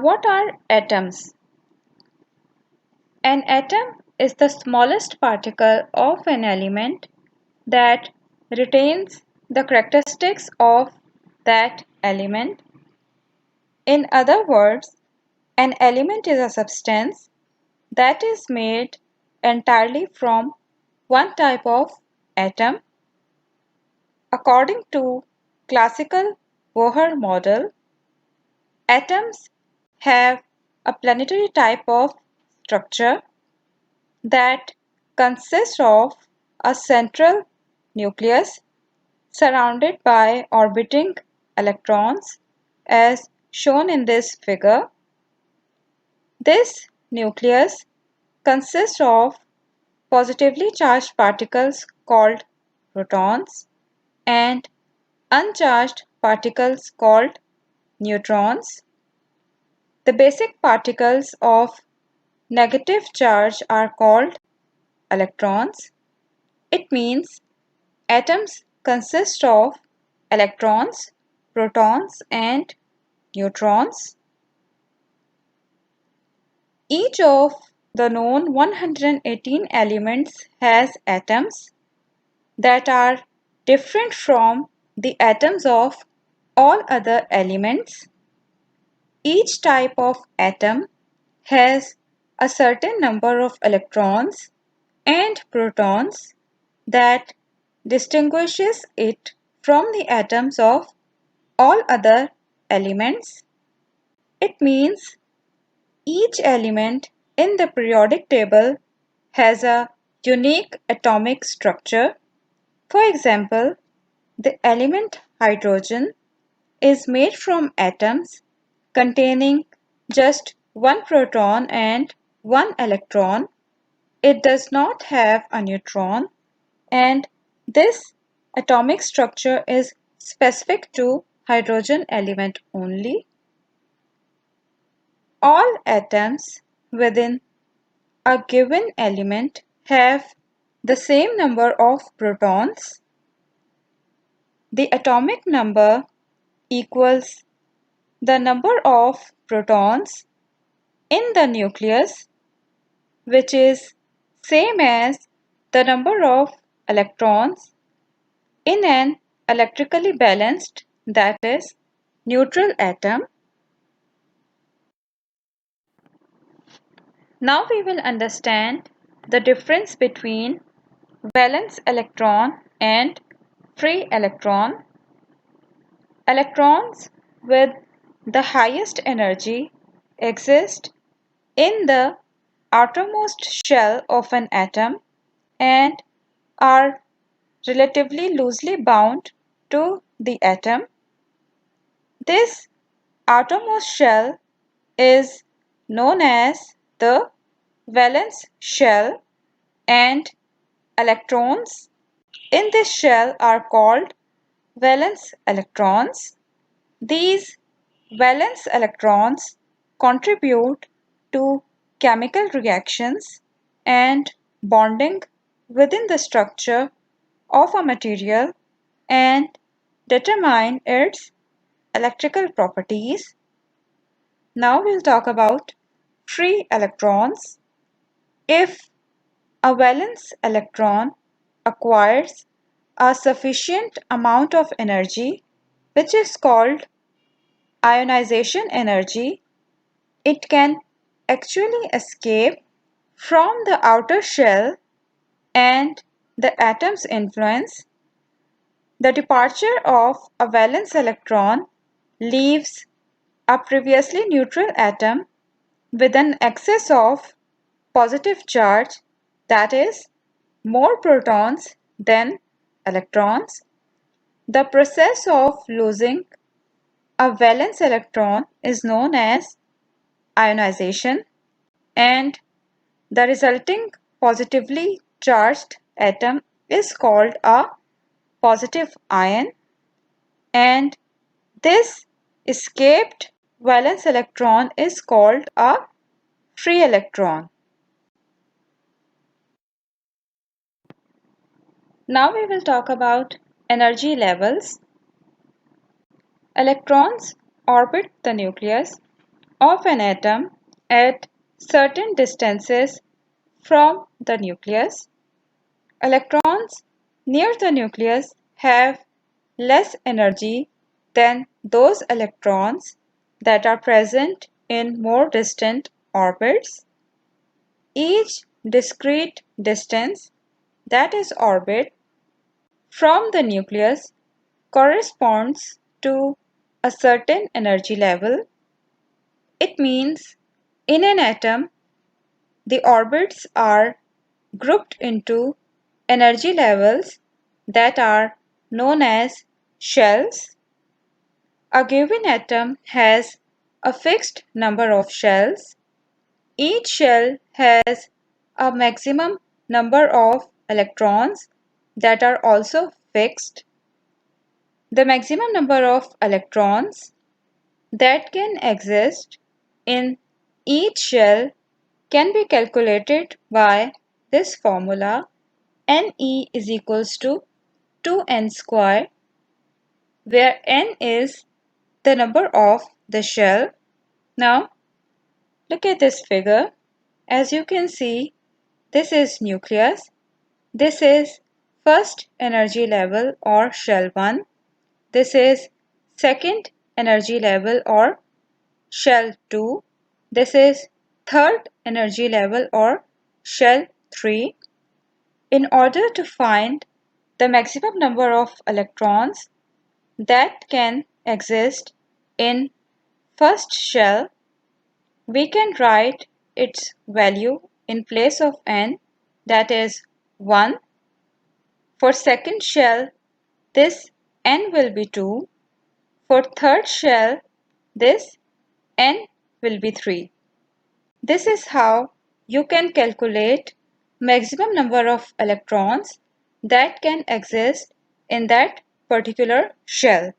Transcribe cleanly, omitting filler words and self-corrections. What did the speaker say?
what are atoms? An atom is the smallest particle of an element that retains the characteristics of that element. In other words, an element is a substance that is made entirely from one type of atom. According to classical Bohr model, atoms have a planetary type of structure that consists of a central nucleus surrounded by orbiting electrons as shown in this figure. This nucleus consists of positively charged particles called protons and uncharged particles called neutrons. The basic particles of negative charge are called electrons. It means atoms consist of electrons, protons, and neutrons. Each of the known 118 elements has atoms that are different from the atoms of all other elements. Each type of atom has a certain number of electrons and protons that distinguishes it from the atoms of all other elements. It means each element in the periodic table has a unique atomic structure. For example, the element hydrogen is made from atoms containing just one proton and one electron. It does not have a neutron, and this atomic structure is specific to hydrogen element only. All atoms within a given element have the same number of protons. The atomic number equals the number of protons in the nucleus, which is same as the number of electrons in an electrically balanced, that is, neutral atom. Now we will understand the difference between valence electron and free electron. Electrons with the highest energy exist in the outermost shell of an atom and are relatively loosely bound to the atom. This outermost shell is known as the valence shell, and electrons in this shell are called valence electrons. These valence electrons contribute to chemical reactions and bonding within the structure of a material and determine its electrical properties. Now we'll talk about free electrons. If a valence electron acquires a sufficient amount of energy, which is called ionization energy, it can actually escape from the outer shell and the atom's influence. The departure of a valence electron leaves a previously neutral atom with an excess of positive charge, that is, more protons than electrons. The process of losing a valence electron is known as ionization, and the resulting positively charged atom is called a positive ion, and this escaped valence electron is called a free electron. Now we will talk about energy levels. Electrons orbit the nucleus of an atom at certain distances from the nucleus. Electrons near the nucleus have less energy than those electrons that are present in more distant orbits. Each discrete distance, that is orbit, from the nucleus corresponds to a certain energy level. It means in an atom, the orbits are grouped into energy levels that are known as shells. A given atom has a fixed number of shells. Each shell has a maximum number of electrons that are also fixed. The maximum number of electrons that can exist in each shell can be calculated by this formula. Ne is equals to 2n square, where n is the number of the shell. Now look at this figure. As you can see, this is nucleus. This is first energy level or shell 1. This is second energy level or shell 2. This is third energy level or shell 3. In order to find the maximum number of electrons that can exist in first shell, we can write its value in place of n, that is 1. For second shell, this n will be 2. For third shell, this n will be 3. This is how you can calculate maximum number of electrons that can exist in that particular shell.